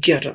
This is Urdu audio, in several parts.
11।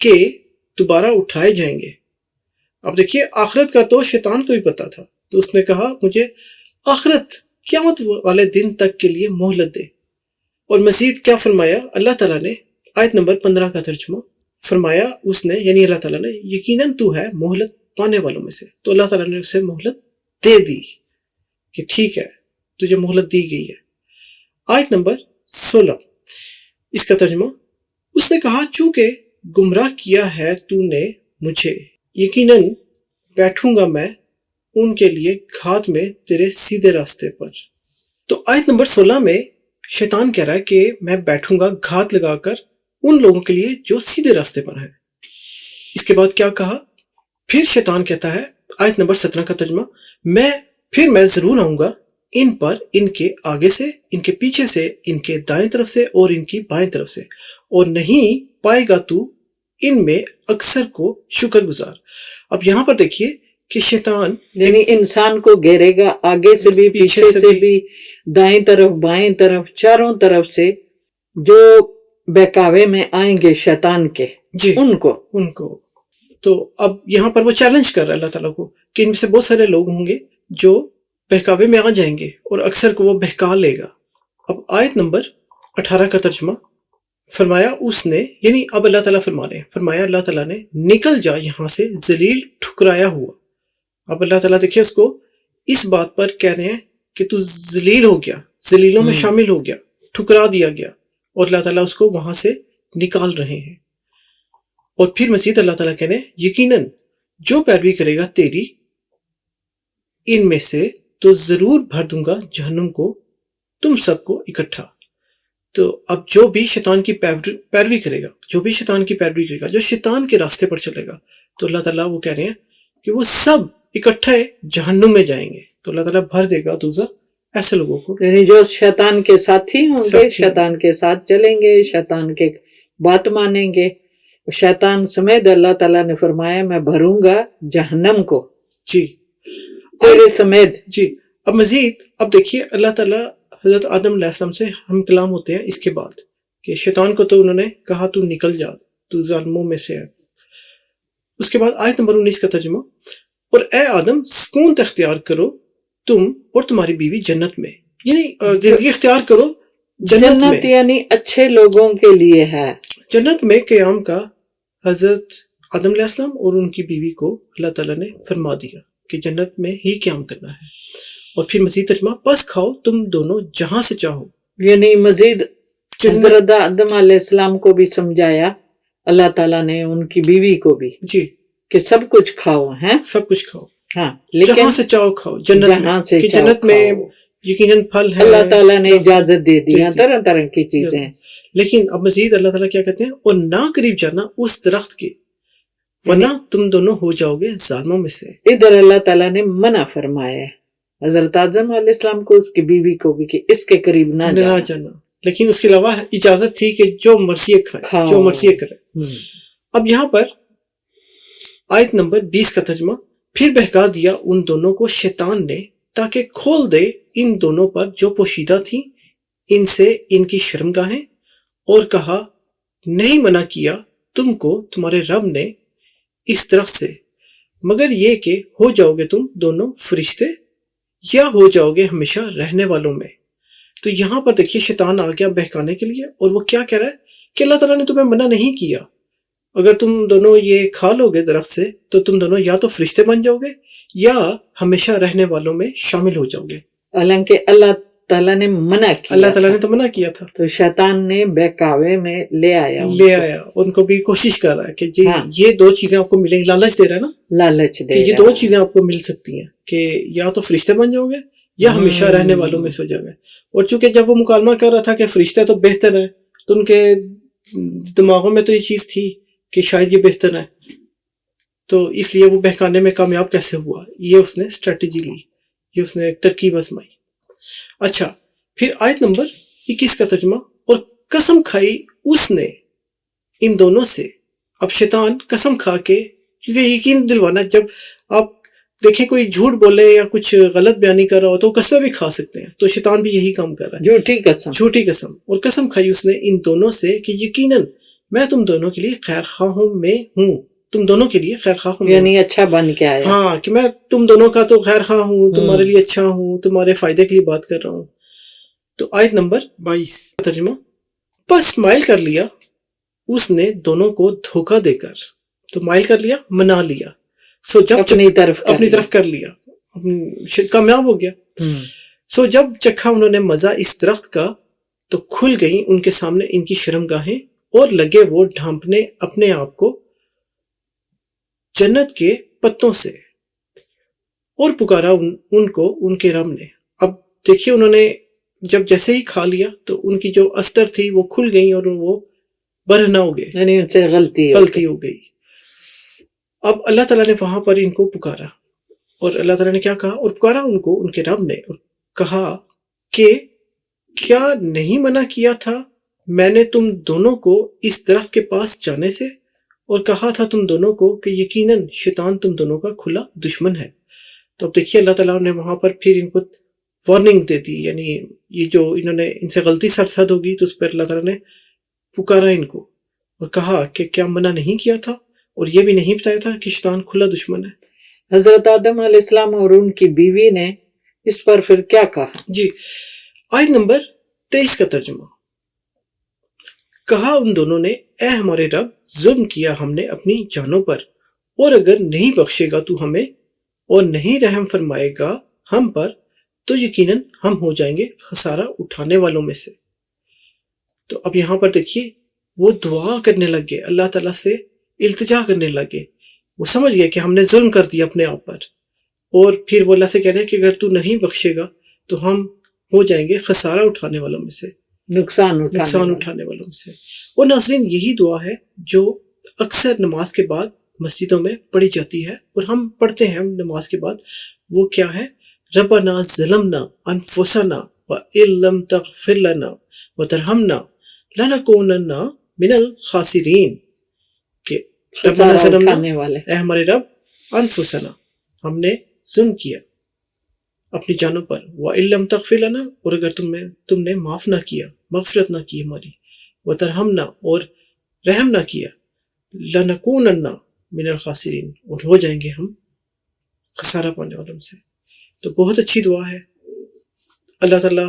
کہ دوبارہ اٹھائے جائیں گے. اب دیکھیے آخرت کا تو شیطان کو بھی پتا تھا، تو اس نے کہا مجھے آخرت قیامت والے دن تک کے لیے مہلت دے. اور مزید کیا فرمایا اللہ تعالیٰ نے؟ آیت نمبر 15 کا ترجمہ فرمایا اس نے، یعنی اللہ تعالیٰ نے، یقیناً تو ہے مہلت پانے والوں میں سے. تو اللہ تعالیٰ نے اسے مہلت دے دی کہ ٹھیک ہے تجھے مہلت دی گئی ہے. آیت نمبر 16 اس کا ترجمہ، اس نے کہا چونکہ گمراہ کیا ہے تو نے مجھے، یقیناً بیٹھوں گا میں ان کے لیے گھات میں تیرے سیدھے راستے پر. تو آیت نمبر 16 میں شیطان کہہ رہا ہے کہ میں بیٹھوں گا گھات لگا کر ان لوگوں کے لیے جو سیدھے راستے پر ہیں. اس کے بعد کیا کہا؟ پھر شیطان کہتا ہے آیت نمبر 17 کا ترجمہ، میں ضرور آؤں گا ان پر، ان کے آگے سے، ان کے پیچھے سے، ان کے دائیں طرف سے اور ان کی بائیں طرف سے، اور نہیں پائے گا تو ان میں اکثر کو شکر گزار. اب یہاں پر دیکھیے کہ شیطان یعنی انسان کو گھیرے گا آگے سے بھی، پیچھے سے بھی، دائیں طرف بائیں طرف، چاروں طرف سے جو بہکاوے میں آئیں گے شیطان کے، جی ان کو. تو اب یہاں پر وہ چیلنج کر رہا ہے اللہ تعالیٰ کو کہ ان میں سے بہت سارے لوگ ہوں گے جو بہکاوے میں آ جائیں گے اور اکثر کو وہ بہکا لے گا. اب آیت نمبر 18 کا ترجمہ فرمایا اس نے، یعنی اب اللہ تعالیٰ فرما رہے ہیں، فرمایا اللہ تعالیٰ نے نکل جا یہاں سے ذلیل ٹھکرایا ہوا. اب اللہ تعالیٰ دیکھیں اس کو اس بات پر کہہ رہے ہیں کہ تو ذلیل ہو گیا، ذلیلوں میں شامل ہو گیا، ٹھکرا دیا گیا، اور اللہ تعالیٰ اس کو وہاں سے نکال رہے ہیں. اور پھر مزید اللہ تعالیٰ کہہ رہے ہیں یقیناً جو پیروی کرے گا تیری ان میں سے تو ضرور بھر دوں گا جہنم کو تم سب کو اکٹھا. تو اب جو بھی شیطان کی پیروی کرے گا، جو شیطان کے راستے پر چلے گا، تو اللہ تعالیٰ وہ کہہ رہے ہیں کہ وہ سب اکٹھے جہنم میں جائیں گے. تو اللہ تعالیٰ بھر دے گا دوزخ ایسے لوگوں کو، یعنی جو شیطان کے ساتھی ہوں گے، شیطان کے ساتھ چلیں گے، شیطان کے بات مانیں گے. شیطان سمیت اللہ تعالیٰ نے فرمایا میں بھروں گا جہنم کو جی تیرے سمیت. جی اب مزید اب دیکھیے اللہ تعالیٰ حضرت آدم علیہ السلام سے ہم کلام ہوتے ہیں اس کے بعد کہ شیطان کو تو انہوں نے کہا تو نکل جا، تو ظالموں میں سے ہے. اس کے بعد آیت نمبر 19 کا ترجمہ، اور اے آدم سکون اختیار کرو تم اور تمہاری بیوی جنت میں، یعنی زندگی اختیار کرو جنت میں، یعنی اچھے لوگوں کے لیے ہے. جنت میں قیام کا حضرت آدم علیہ السلام اور ان کی بیوی کو اللہ تعالیٰ نے فرما دیا کہ جنت میں ہی قیام کرنا ہے. اور پھر مزید ترجمہ، پس کھاؤ تم دونوں جہاں سے چاہو، یعنی مزید حضرت آدم علیہ السلام کو بھی سمجھایا اللہ تعالیٰ نے، ان کی بیوی کو بھی، جی کہ سب کچھ کھاؤ، ہیں سب کچھ کھاؤ، ہاں، جہاں سے چاہو کھاؤ، جنت میں یقیناً پھل ہے، اللہ تعالیٰ نے اجازت دے دی، طرح طرح کی چیزیں. لیکن اب مزید اللہ تعالیٰ کیا کہتے ہیں، اور نہ قریب جانا اس درخت کے ورنہ تم دونوں ہو جاؤ گے ظالموں میں سے. ادھر اللہ تعالیٰ نے منع فرمایا ہے حضرت آدم علیہ السلام کو، اس کی بیوی کو بھی، کہ اس کے قریب نہ جانا، لیکن اس کے علاوہ اجازت تھی کہ جو مرضی کھائے، جو مرضی کرے. اب یہاں پر آیت نمبر 20 کا ترجمہ، پھر بہکا دیا ان دونوں کو شیطان نے تاکہ کھول دے ان دونوں پر جو پوشیدہ تھیں ان سے ان کی شرمگاہیں، اور کہا نہیں منع کیا تم کو تمہارے رب نے اس درخت سے، مگر یہ کہ ہو جاؤ گے تم دونوں فرشتے یا ہو جاؤ گے ہمیشہ رہنے والوں میں. تو یہاں پر دیکھیے شیطان آ گیا بہکانے کے لیے، اور وہ کیا کہہ رہا ہے کہ اللہ تعالیٰ نے تمہیں منع نہیں کیا، اگر تم دونوں یہ کھا لو گے درخت سے تو تم دونوں یا تو فرشتے بن جاؤ گے یا ہمیشہ رہنے والوں میں شامل ہو جاؤ گے. حالانکہ اللہ تعالیٰ نے منع کیا، اللہ تعالیٰ نے تو منع کیا تھا، تو شیطان نے بہکاوے میں لے آیا، ان کو بھی کوشش کر رہا ہے کہ جی یہ دو چیزیں آپ کو ملیں گی، لالچ دے رہا ہے نا، لالچ دے کہ یہ دو چیزیں آپ کو مل سکتی ہیں کہ یا تو فرشتے بن جاؤ گے یا ہمیشہ رہنے والوں میں سو جاؤ گے. اور چونکہ جب وہ مکالمہ کر رہا تھا کہ فرشتے تو بہتر ہے، تو ان کے دماغوں میں تو یہ چیز تھی کہ شاید یہ بہتر ہے، تو اس لیے وہ بہکانے میں کامیاب کیسے ہوا، یہ اس نے اسٹریٹجی لی، یہ اس نے ایک ترکیب آزمائی. اچھا پھر آیت نمبر 21 کا ترجمہ، اور قسم کھائی اس نے ان دونوں سے. اب شیطان قسم کھا کے، کیونکہ یقین دلوانا، جب آپ دیکھیں کوئی جھوٹ بولے یا کچھ غلط بیانی کر رہا ہو تو قسمیں بھی کھا سکتے ہیں، تو شیطان بھی یہی کام کر رہا ہے، جھوٹی قسم. اور قسم کھائی اس نے ان دونوں سے کہ یقیناً میں تم دونوں کے لیے خیر خواہوں میں ہوں، تم دونوں کے لیے خیر خواہ ہوں میں یعنی اچھا بن کے آیا. ہاں کہ میں تم دونوں کا تو خیر خواہ ہوں، تمہارے لیے اچھا ہوں، تمہارے فائدے کے لیے بات کر رہا ہوں. تو آیت نمبر 22 ترجمہ، بس مائل کر لیا اس نے دونوں کو دھوکہ دے کر. تو مائل کر لیا، منا لیا، سو جب اپنی طرف کر لیا، کامیاب ہو گیا. سو جب چکھا انہوں نے مزہ اس درخت کا تو کھل گئیں ان کے سامنے ان کی شرمگاہیں، اور لگے وہ ڈھانپنے اپنے آپ کو جنت کے پتوں سے، اور پکارا ان کو ان کے رب نے. اب دیکھیے انہوں نے جب جیسے ہی کھا لیا تو ان کی جو استر تھی وہ کھل گئی اور وہ برہنہ ہو گئے، یعنی ان سے غلطی ہو گئی. اب اللہ تعالیٰ نے وہاں پر ان کو پکارا، اور اللہ تعالیٰ نے کیا کہا؟ اور پکارا ان کو ان کے رب نے اور کہا کہ کیا نہیں منع کیا تھا میں نے تم دونوں کو اس درخت کے پاس جانے سے، اور کہا تھا تم دونوں کو کہ یقیناً شیطان تم دونوں کا کھلا دشمن ہے. تو اب دیکھیے اللہ تعالیٰ نے وہاں پر پھر ان کو وارننگ دے دی، یعنی یہ جو انہوں نے ان سے غلطی سرزد ہوگی تو اس پر اللہ تعالیٰ نے پکارا ان کو اور کہا کہ کیا منع نہیں کیا تھا اور یہ بھی نہیں بتایا تھا کہ شیطان کھلا دشمن ہے. حضرت آدم علیہ السلام اور ان کی بیوی نے اس پر پھر کیا کہا؟ جی آیت نمبر 23 کا ترجمہ، کہا ان دونوں نے اے ہمارے رب، ظلم کیا ہم نے اپنی جانوں پر، اور اگر نہیں بخشے گا تو ہمیں اور نہیں رحم فرمائے گا ہم پر تو یقیناً ہم ہو جائیں گے خسارہ اٹھانے والوں میں سے. تو اب یہاں پر دیکھیے وہ دعا کرنے لگے، اللہ تعالیٰ سے التجا کرنے لگے. وہ سمجھ گئے کہ ہم نے ظلم کر دیا اپنے آپ پر، اور پھر وہ اللہ سے کہہ رہے کہ اگر تو نہیں بخشے گا تو ہم ہو جائیں گے خسارہ اٹھانے والوں میں سے، نقصان اٹھانے والوں میں سے. اور ناظرین یہی دعا ہے جو اکثر نماز کے بعد مسجدوں میں پڑھی جاتی ہے اور ہم پڑھتے ہیں نماز کے بعد. وہ کیا ہے؟ ربنا ظلمنا انفسنا وان لم تغفر لنا وترحمنا لنکونن من الخاسرین، کہ ربنا ظلمنا، اے ہمارے رب، انفسنا، ہم نے ظلم کیا اپنی جانوں پر، وان لم تغفر لنا، اور اگر تم نے معاف نہ کیا، مغفرت نہ کی ہماری، وترحمنا، اور رحم نہ کیا، لنکونن من الخاسرین، اور ہو جائیں گے ہم خسارہ پانے والوں سے. تو بہت اچھی دعا ہے. اللہ تعالیٰ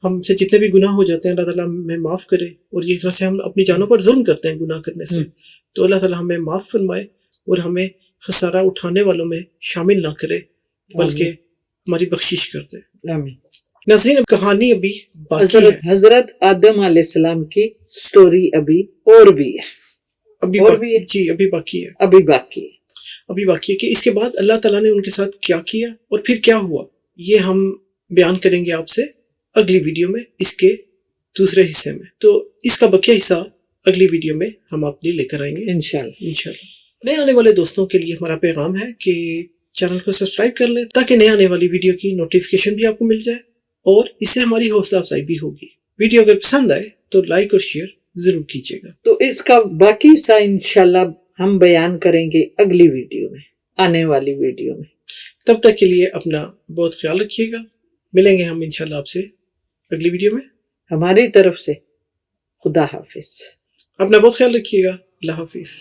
ہم سے جتنے بھی گناہ ہو جاتے ہیں اللہ تعالیٰ ہمیں معاف کرے، اور یہ طرح سے ہم اپنی جانوں پر ظلم کرتے ہیں گناہ کرنے سے، تو اللہ تعالیٰ ہمیں معاف فرمائے اور ہمیں خسارہ اٹھانے والوں میں شامل نہ کرے بلکہ ہماری بخشش کر دے. ناظرین اب کہانی ابھی باقی ہے. حضرت آدم علیہ السلام کی سٹوری ابھی اور بھی ہے، جی ابھی باقی ہے کہ اس کے بعد اللہ تعالیٰ نے ان کے ساتھ کیا کیا اور پھر کیا ہوا، یہ ہم بیان کریں گے آپ سے اگلی ویڈیو میں، اس کے دوسرے حصے میں. تو اس کا بقیہ حصہ اگلی ویڈیو میں ہم آپ لیے لے کر آئیں گے انشاءاللہ. نئے آنے والے دوستوں کے لیے ہمارا پیغام ہے کہ چینل کو سبسکرائب کر لیں تاکہ نئے آنے والی ویڈیو کی نوٹیفیکیشن بھی آپ کو مل جائے، اور اس سے ہماری حوصلہ افزائی بھی ہوگی. ویڈیو اگر پسند آئے تو لائک اور شیئر ضرور کیجیے گا. تو اس کا باقی حصہ انشاءاللہ ہم بیان کریں گے اگلی ویڈیو میں، آنے والی ویڈیو میں. تب تک کے لیے اپنا بہت خیال رکھیے گا. ملیں گے ہم انشاءاللہ آپ سے اگلی ویڈیو میں. ہماری طرف سے خدا حافظ. اپنا بہت خیال رکھیے گا. اللہ حافظ.